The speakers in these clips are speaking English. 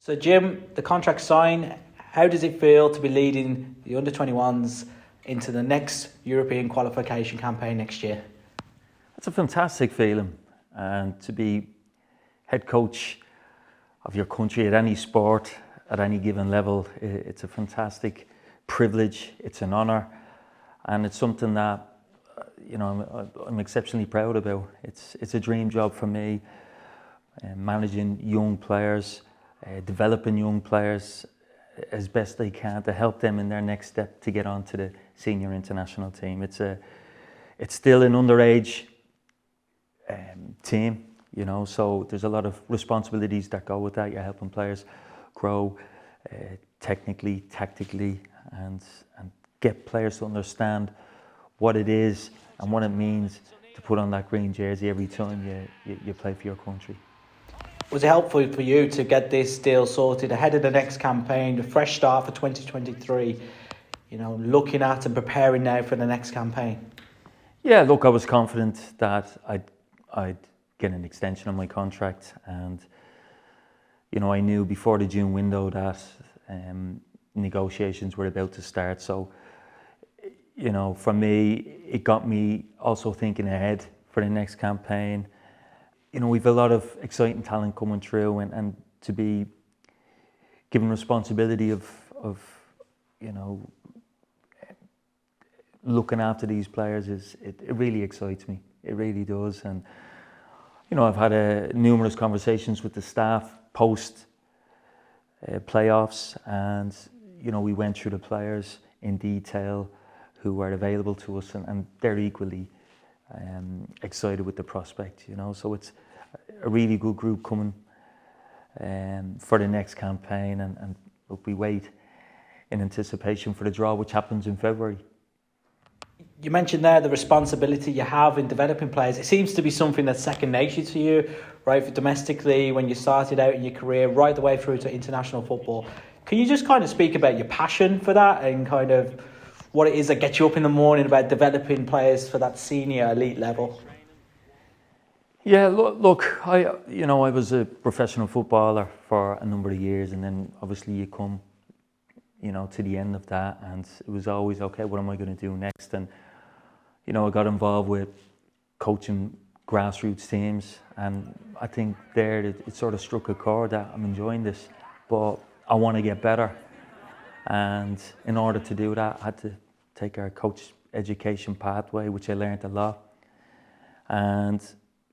So Jim, the contract signed. How does it feel to be leading the under-21s into the next European qualification campaign next year? It's a fantastic feeling, and to be head coach of your country at any sport, at any given level, it's a fantastic privilege, it's an honour, and it's something that I'm exceptionally proud about. It's a dream job for me, managing young players, developing young players as best they can to help them in their next step to get onto the senior international team. It's still an underage team, so there's a lot of responsibilities that go with that. You're helping players grow technically, tactically, and get players to understand what it is and what it means to put on that green jersey every time you play for your country. Was it helpful for you to get this deal sorted ahead of the next campaign, the fresh start for 2023, looking at and preparing now for the next campaign? Yeah, look, I was confident that I'd get an extension on my contract, and I knew before the June window that negotiations were about to start. So, for me, it got me also thinking ahead for the next campaign. We've a lot of exciting talent coming through, and to be given responsibility of looking after these players it really excites me. It really does. And I've had numerous conversations with the staff post playoffs, and we went through the players in detail who are available to us, and they're equally excited with the prospect. So it's a really good group coming for the next campaign, and look, we wait in anticipation for the draw, which happens in February. You mentioned there the responsibility you have in developing players. It seems to be something that's second nature to you, right? Domestically, when you started out in your career, right the way through to international football. Can you just kind of speak about your passion for that and kind of what it is that gets you up in the morning about developing players for that senior elite level? Yeah, look, I was a professional footballer for a number of years, and then obviously you come, to the end of that, and it was always, okay, what am I going to do next? And, I got involved with coaching grassroots teams, and I think there it sort of struck a chord that I'm enjoying this, but I want to get better. And in order to do that, I had to take our coach education pathway, which I learned a lot. And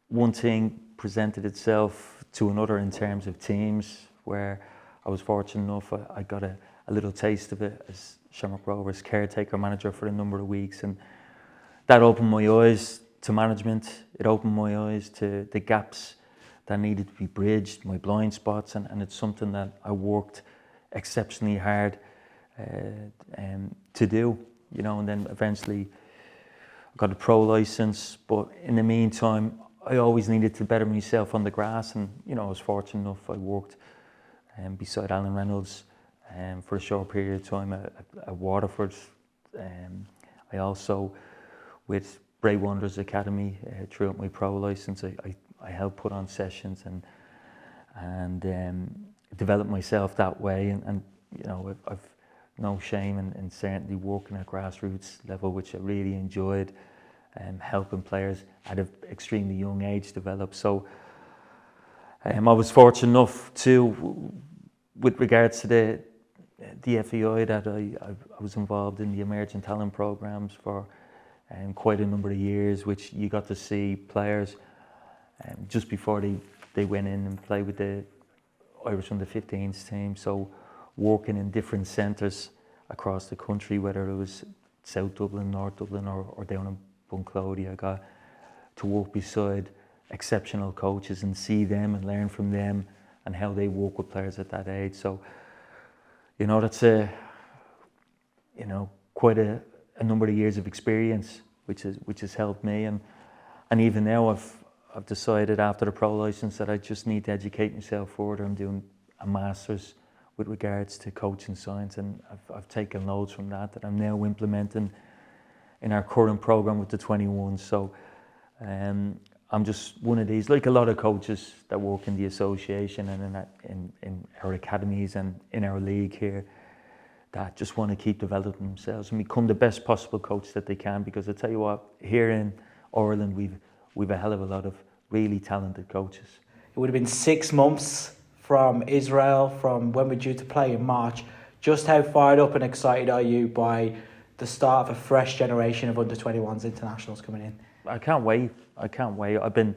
one thing presented itself to another in terms of teams, where I was fortunate enough, I got a little taste of it as Shamrock Rovers caretaker manager for a number of weeks, and that opened my eyes to management. It opened my eyes to the gaps that needed to be bridged, my blind spots, and it's something that I worked exceptionally hard to do, and then eventually I got a pro license. But in the meantime, I always needed to better myself on the grass, and I was fortunate enough. I worked beside Alan Reynolds for a short period of time at Waterford. I also, with Bray Wanderers Academy, throughout my pro license, I helped put on sessions and develop myself that way. And I've no shame in certainly working at grassroots level, which I really enjoyed, helping players at an extremely young age develop. So I was fortunate enough to, with regards to the FAI, that I was involved in the emerging talent programs for quite a number of years, which you got to see players just before they went in and played with the Irish under-15s team. So working in different centres across the country, whether it was South Dublin, North Dublin, or down in Bunclody, I got to work beside exceptional coaches and see them and learn from them and how they work with players at that age. So, that's quite a number of years of experience, which has helped me. And even now, I've decided after the pro license that I just need to educate myself further. I'm doing a master's with regards to coaching science, and I've taken loads from that I'm now implementing in our current program with the 21. So I'm just one of these, like a lot of coaches that work in the association and in our academies and in our league here that just want to keep developing themselves and become the best possible coach that they can. Because I tell you what, here in Ireland we've a hell of a lot of really talented coaches. It would have been 6 months from Israel, from when we're due to play in March. Just how fired up and excited are you by the start of a fresh generation of under-21s internationals coming in? I can't wait. I've been,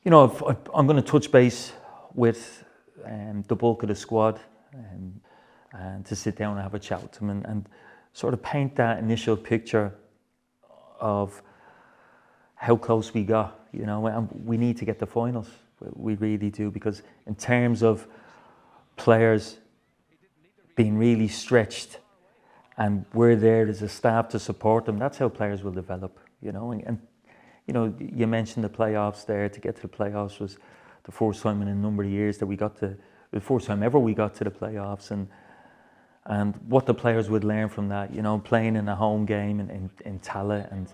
you know, I'm going to touch base with the bulk of the squad and to sit down and have a chat with them and sort of paint that initial picture of how close we got, you know, and we need to get the finals. We really do, because in terms of players being really stretched and we're there as a staff to support them, that's how players will develop, you know. And you know, you mentioned the playoffs there. To get to the playoffs was the first time in a number of years that we got to, the first time ever we got to the playoffs, and what the players would learn from that, you know, playing in a home game in Tala, and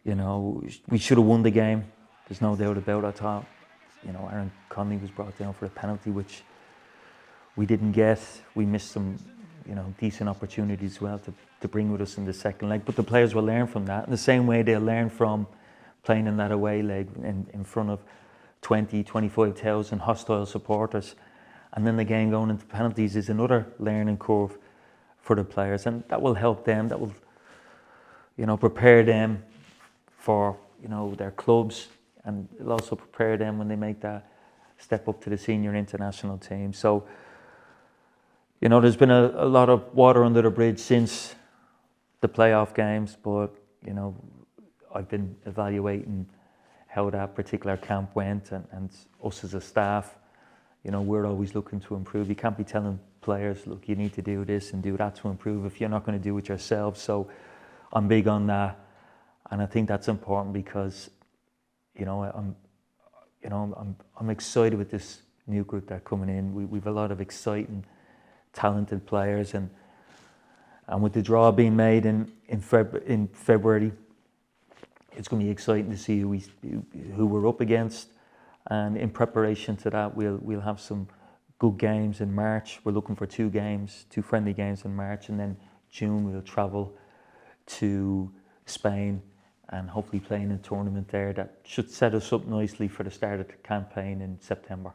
you know, we should have won the game. There's no doubt about it. I thought, you know, Aaron Conley was brought down for a penalty, which we didn't get. We missed some, you know, decent opportunities as well to bring with us in the second leg. But the players will learn from that in the same way they'll learn from playing in that away leg in front of 20, 25,000 hostile supporters. And then the game going into penalties is another learning curve for the players, and that will help them. That will, you know, prepare them for, you know, their clubs, and it'll also prepare them when they make that step up to the senior international team. So, you know, there's been a lot of water under the bridge since the playoff games, but, you know, I've been evaluating how that particular camp went, and us as a staff, you know, we're always looking to improve. You can't be telling players, look, you need to do this and do that to improve if you're not going to do it yourself. So I'm big on that, and I think that's important because, you know, I'm excited with this new group that are coming in. We've a lot of exciting, talented players, and with the draw being made in February, it's going to be exciting to see who we're up against. And in preparation to that, we'll have some good games in March. We're looking for 2 friendly games in March, and then June we'll travel to Spain and hopefully play in a tournament there that should set us up nicely for the start of the campaign in September.